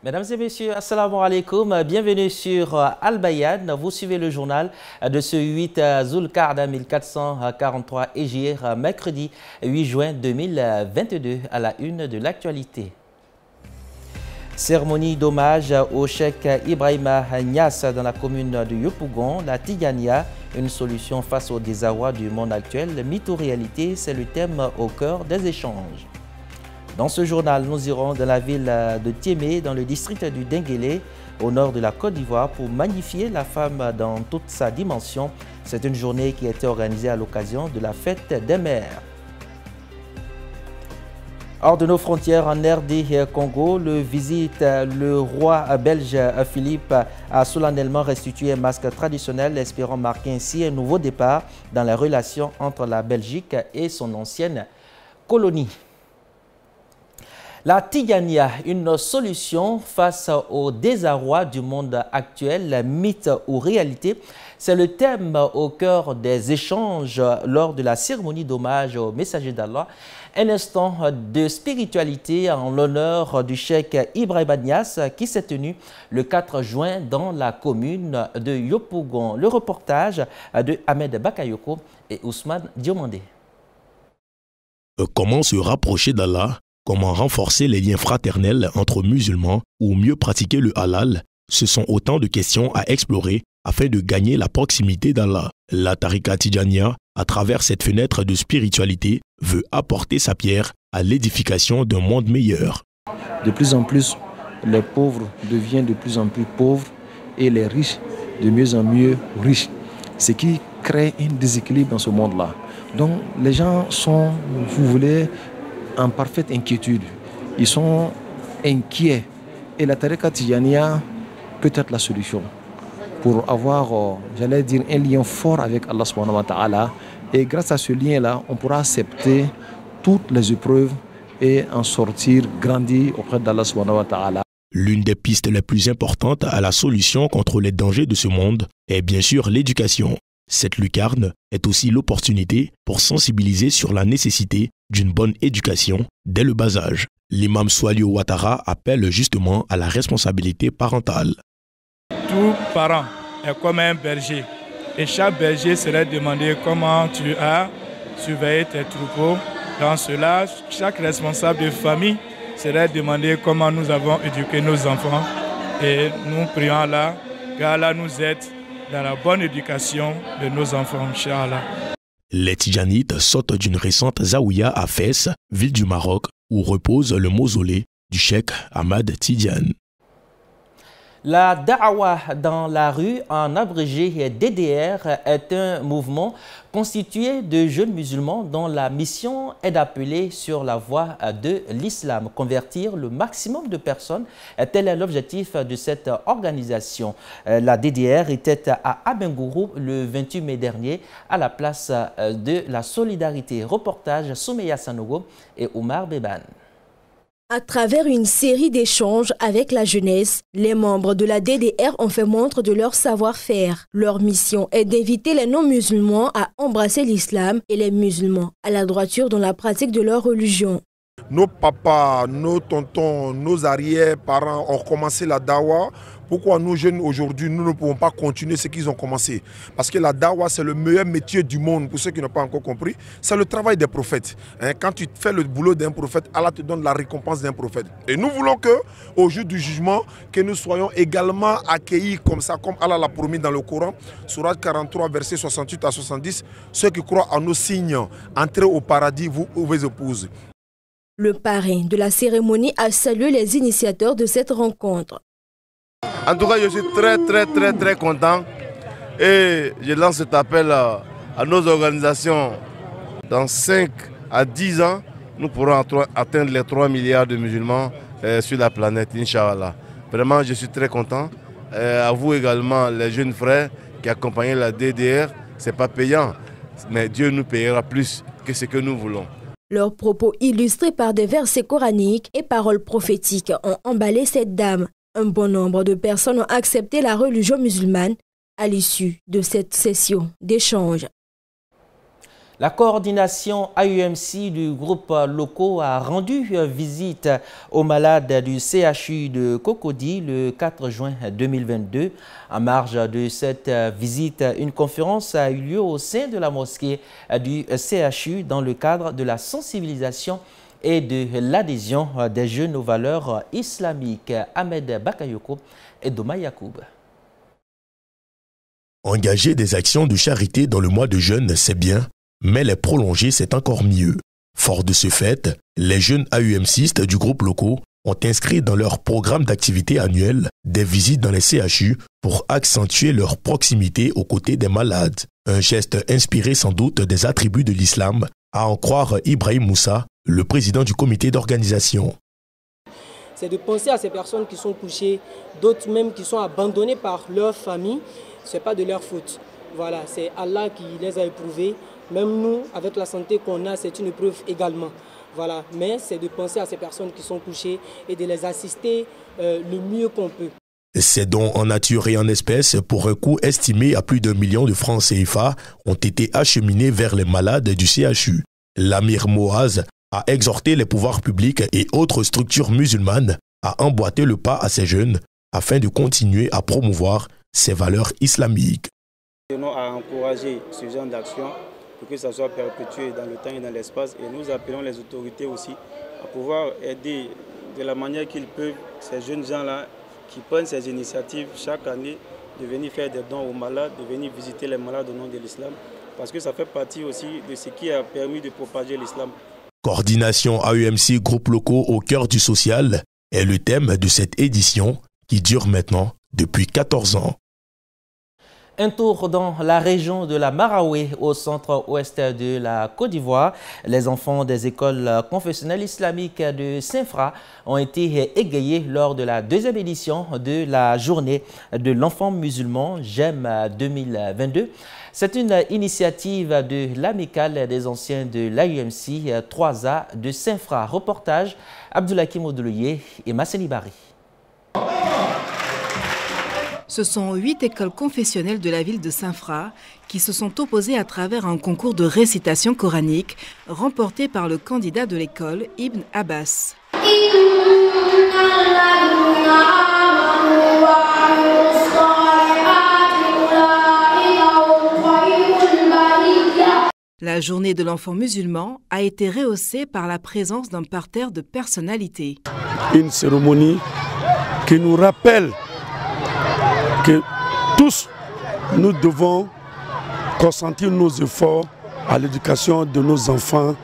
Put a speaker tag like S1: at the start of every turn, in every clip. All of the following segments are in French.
S1: Mesdames et messieurs, assalamu alaikum, bienvenue sur Al-Bayan. Vous suivez le journal de ce 8 Zulqa'da 1443 Hégire, mercredi 8 juin 2022, à la une de l'actualité. Cérémonie d'hommage au cheikh Ibrahima Niass dans la commune de Yopougon, la Tigania, une solution face au désarroi du monde actuel. Mythe ou réalité, c'est le thème au cœur des échanges. Dans ce journal, nous irons dans la ville de Tiémé, dans le district du Denguélé, au nord de la Côte d'Ivoire, pour magnifier la femme dans toute sa dimension. C'est une journée qui a été organisée à l'occasion de la fête des mères. Hors de nos frontières, en RD Congo, le roi belge Philippe a solennellement restitué un masque traditionnel, espérant marquer ainsi un nouveau départ dans les relations entre la Belgique et son ancienne colonie. La Tigania, une solution face au désarroi du monde actuel, mythe ou réalité, c'est le thème au cœur des échanges lors de la cérémonie d'hommage au messager d'Allah. Un instant de spiritualité en l'honneur du cheikh Ibrahima Niass qui s'est tenu le 4 juin dans la commune de Yopougon. Le reportage de Ahmed Bakayoko et Ousmane Diomandé.
S2: Comment se rapprocher d'Allah? Comment renforcer les liens fraternels entre musulmans ou mieux pratiquer le halal? Ce sont autant de questions à explorer afin de gagner la proximité d'Allah. La Tariqa Tidjania, à travers cette fenêtre de spiritualité, veut apporter sa pierre à l'édification d'un monde meilleur.
S3: De plus en plus, les pauvres deviennent de plus en plus pauvres et les riches de mieux en mieux riches. Ce qui crée un déséquilibre dans ce monde-là. Donc les gens sont, vous voulez, en parfaite inquiétude. Ils sont inquiets. Et la Tariqa Tidjania peut être la solution pour avoir, j'allais dire, un lien fort avec Allah subhanahu wa ta'ala. Et grâce à ce lien-là, on pourra accepter toutes les épreuves et en sortir grandi auprès d'Allah subhanahu wa ta'ala.
S2: L'une des pistes les plus importantes à la solution contre les dangers de ce monde est bien sûr l'éducation. Cette lucarne est aussi l'opportunité pour sensibiliser sur la nécessité d'une bonne éducation dès le bas âge. L'imam Swalio Ouattara appelle justement à la responsabilité parentale.
S4: Tout parent est comme un berger et chaque berger serait demandé comment tu as surveillé tes troupeaux. Dans cela, chaque responsable de famille serait demandé comment nous avons éduqué nos enfants et nous prions Allah, qu'Allah nous aide dans la bonne éducation de nos enfants, Inch'Allah.
S2: Les Tidjanites sortent d'une récente zaouïa à Fès, ville du Maroc, où repose le mausolée du cheikh Ahmad Tidiane.
S1: La Da'awa dans la rue, en abrégé DDR, est un mouvement constitué de jeunes musulmans dont la mission est d'appeler sur la voie de l'islam, convertir le maximum de personnes. Tel est l'objectif de cette organisation. La DDR était à Abengourou le 28 mai dernier à la place de la solidarité. Reportage Soumeya Sanogo et Omar Beban.
S5: À travers une série d'échanges avec la jeunesse, les membres de la DDR ont fait montre de leur savoir-faire. Leur mission est d'inviter les non-musulmans à embrasser l'islam et les musulmans à la droiture dans la pratique de leur religion.
S6: Nos papas, nos tontons, nos arrière-parents ont commencé la dawa. Pourquoi nous jeunes aujourd'hui, nous ne pouvons pas continuer ce qu'ils ont commencé? Parce que la dawa, c'est le meilleur métier du monde. Pour ceux qui n'ont pas encore compris, c'est le travail des prophètes. Quand tu fais le boulot d'un prophète, Allah te donne la récompense d'un prophète. Et nous voulons qu'au jour du jugement, que nous soyons également accueillis comme ça, comme Allah l'a promis dans le Coran. Sourate 43, versets 68 à 70. Ceux qui croient en nos signes, entrez au paradis, vous vos épouses.
S5: Le parrain de la cérémonie a salué les initiateurs de cette rencontre.
S7: En tout cas, je suis très content et je lance cet appel à nos organisations. Dans 5 à 10 ans, nous pourrons atteindre les 3 milliards de musulmans sur la planète, Inch'Allah. Vraiment, je suis très content. À vous également, les jeunes frères qui accompagnent la DDR, ce n'est pas payant, mais Dieu nous payera plus que ce que nous voulons.
S5: Leurs propos illustrés par des versets coraniques et paroles prophétiques ont emballé cette dame. Un bon nombre de personnes ont accepté la religion musulmane à l'issue de cette session d'échange.
S1: La coordination AUMC du groupe locaux a rendu visite aux malades du CHU de Cocody le 4 juin 2022. En marge de cette visite, une conférence a eu lieu au sein de la mosquée du CHU dans le cadre de la sensibilisation et de l'adhésion des jeunes aux valeurs islamiques. Ahmed Bakayoko et Doma Yacoub.
S2: Engager des actions de charité dans le mois de jeûne, c'est bien, mais les prolonger, c'est encore mieux. Fort de ce fait, les jeunes AUMCistes du groupe locaux ont inscrit dans leur programme d'activité annuel des visites dans les CHU pour accentuer leur proximité aux côtés des malades. Un geste inspiré sans doute des attributs de l'islam, à en croire Ibrahim Moussa, le président du comité d'organisation.
S8: C'est de penser à ces personnes qui sont touchées, d'autres même qui sont abandonnées par leur famille. Ce n'est pas de leur faute. Voilà, c'est Allah qui les a éprouvés. Même nous, avec la santé qu'on a, c'est une épreuve également. Voilà, mais c'est de penser à ces personnes qui sont touchées et de les assister le mieux qu'on peut.
S2: Ces dons en nature et en espèces, pour un coût estimé à plus d'1 million de francs CFA, ont été acheminés vers les malades du CHU. L'Amir Moaz a exhorté les pouvoirs publics et autres structures musulmanes à emboîter le pas à ces jeunes afin de continuer à promouvoir ces valeurs islamiques.
S9: Nous tenons à encourager ce genre d'action pour que ça soit perpétué dans le temps et dans l'espace. Et nous appelons les autorités aussi à pouvoir aider de la manière qu'ils peuvent ces jeunes gens-là qui prennent ces initiatives chaque année de venir faire des dons aux malades, de venir visiter les malades au nom de l'islam, parce que ça fait partie aussi de ce qui a permis de propager l'islam.
S2: Coordination AUMC groupes locaux au cœur du social est le thème de cette édition qui dure maintenant depuis 14 ans.
S1: Un tour dans la région de la Maraoué, au centre-ouest de la Côte d'Ivoire. Les enfants des écoles confessionnelles islamiques de Saint-Fra ont été égayés lors de la deuxième édition de la journée de l'enfant musulman GEM 2022. C'est une initiative de l'amicale des anciens de l'AUMC 3A de Saint-Fra. Reportage Abdoulakim Odouleye et Masseni Bari.
S10: Ce sont 8 écoles confessionnelles de la ville de Saint-Fra qui se sont opposées à travers un concours de récitation coranique remporté par le candidat de l'école, Ibn Abbas. La journée de l'enfant musulman a été rehaussée par la présence d'un parterre de personnalités.
S11: Une cérémonie qui nous rappelle que tous, nous devons consentir nos efforts à l'éducation de nos enfants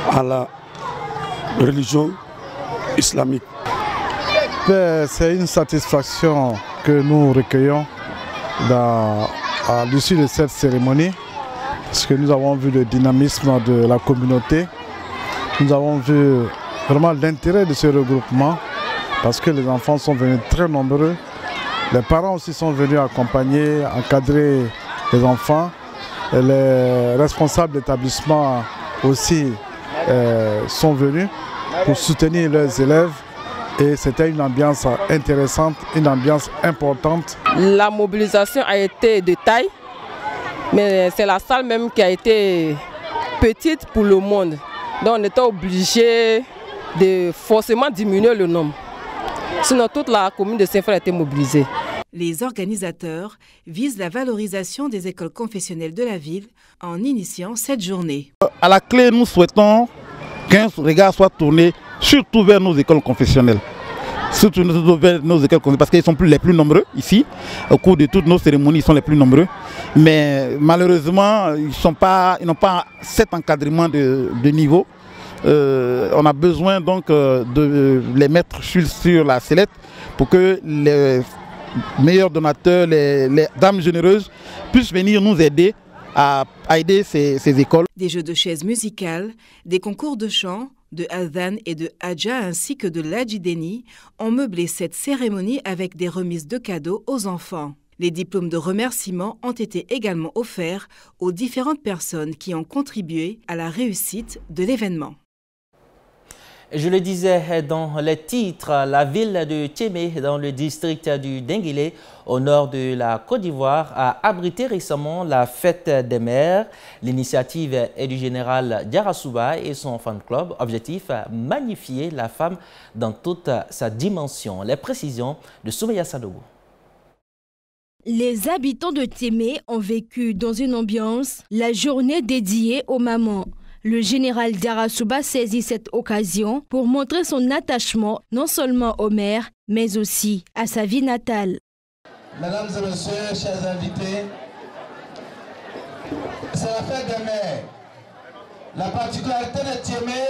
S11: à la religion islamique.
S12: C'est une satisfaction que nous recueillons à l'issue de cette cérémonie, parce que nous avons vu le dynamisme de la communauté, nous avons vu vraiment l'intérêt de ce regroupement, parce que les enfants sont venus très nombreux. Les parents aussi sont venus accompagner, encadrer les enfants. Et les responsables d'établissement aussi sont venus pour soutenir leurs élèves. Et c'était une ambiance intéressante, une ambiance importante.
S13: La mobilisation a été de taille, mais c'est la salle même qui a été petite pour le monde. Donc on était obligé de forcément diminuer le nombre. Sinon toute la commune de Saint-Fra a été mobilisée.
S10: Les organisateurs visent la valorisation des écoles confessionnelles de la ville en initiant cette journée.
S14: À la clé, nous souhaitons qu'un regard soit tourné surtout vers nos écoles confessionnelles. Surtout vers nos écoles confessionnelles, parce qu'ils sont les plus nombreux ici. Au cours de toutes nos cérémonies, ils sont les plus nombreux. Mais malheureusement, ils n'ont pas cet encadrement de niveau. On a besoin donc de les mettre sur la sellette pour que les meilleurs donateurs, les dames généreuses puissent venir nous aider à aider ces écoles.
S10: Des jeux de chaises musicales, des concours de chant, de adhan et de hadja ainsi que de l'adjideni ont meublé cette cérémonie avec des remises de cadeaux aux enfants. Les diplômes de remerciement ont été également offerts aux différentes personnes qui ont contribué à la réussite de l'événement.
S1: Je le disais dans les titres, la ville de Thiémé, dans le district du Denguilé, au nord de la Côte d'Ivoire, a abrité récemment la fête des mères. L'initiative est du général Diarra et son fan club. Objectif, magnifier la femme dans toute sa dimension. Les précisions de Soumeya Sadogo.
S5: Les habitants de Thiémé ont vécu dans une ambiance la journée dédiée aux mamans. Le général Diarra saisit cette occasion pour montrer son attachement non seulement aux mères, mais aussi à sa vie natale.
S15: Mesdames et messieurs, chers invités, c'est la fête des mères. La particularité de Thiémé,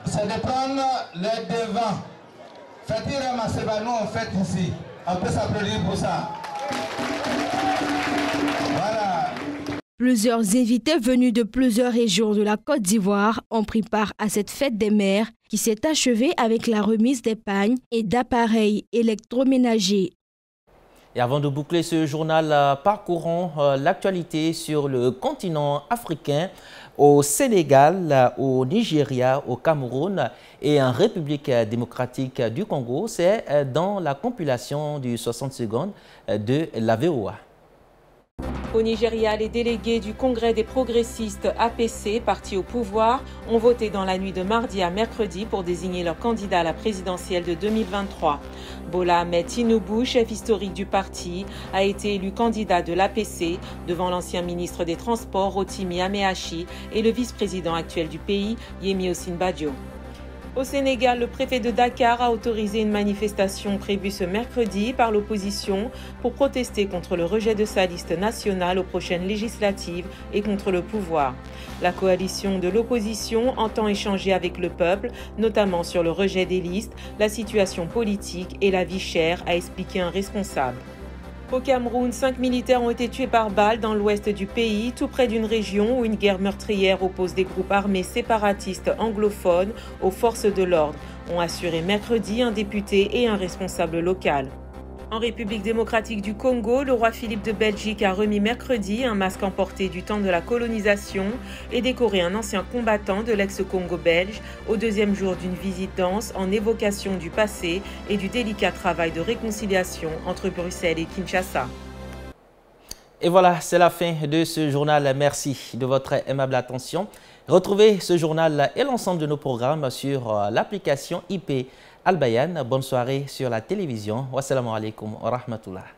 S15: c'est de prendre le devant. Fatira Masebano, on fête ici. On peut s'applaudir pour ça. Voilà.
S5: Plusieurs invités venus de plusieurs régions de la Côte d'Ivoire ont pris part à cette fête des mères qui s'est achevée avec la remise des pagnes et d'appareils électroménagers.
S1: Et avant de boucler ce journal, parcourons l'actualité sur le continent africain, au Sénégal, au Nigeria, au Cameroun et en République démocratique du Congo. C'est dans la compilation du 60 secondes de la VOA.
S16: Au Nigeria, les délégués du Congrès des progressistes APC, partis au pouvoir, ont voté dans la nuit de mardi à mercredi pour désigner leur candidat à la présidentielle de 2023. Bola Ahmed Tinubu, chef historique du parti, a été élu candidat de l'APC devant l'ancien ministre des Transports Rotimi Ameachi et le vice-président actuel du pays, Yemi Osinbajo. Au Sénégal, le préfet de Dakar a autorisé une manifestation prévue ce mercredi par l'opposition pour protester contre le rejet de sa liste nationale aux prochaines législatives et contre le pouvoir. La coalition de l'opposition entend échanger avec le peuple, notamment sur le rejet des listes, la situation politique et la vie chère, a expliqué un responsable. Au Cameroun, 5 militaires ont été tués par balle dans l'ouest du pays, tout près d'une région où une guerre meurtrière oppose des groupes armés séparatistes anglophones aux forces de l'ordre, ont assuré mercredi un député et un responsable local. En République démocratique du Congo, le roi Philippe de Belgique a remis mercredi un masque emporté du temps de la colonisation et décoré un ancien combattant de l'ex-Congo belge au deuxième jour d'une visite dense en évocation du passé et du délicat travail de réconciliation entre Bruxelles et Kinshasa.
S1: Et voilà, c'est la fin de ce journal. Merci de votre aimable attention. Retrouvez ce journal et l'ensemble de nos programmes sur l'application IP Al Bayan. Bonne soirée sur la télévision. Wassalamu alaikum wa rahmatullah.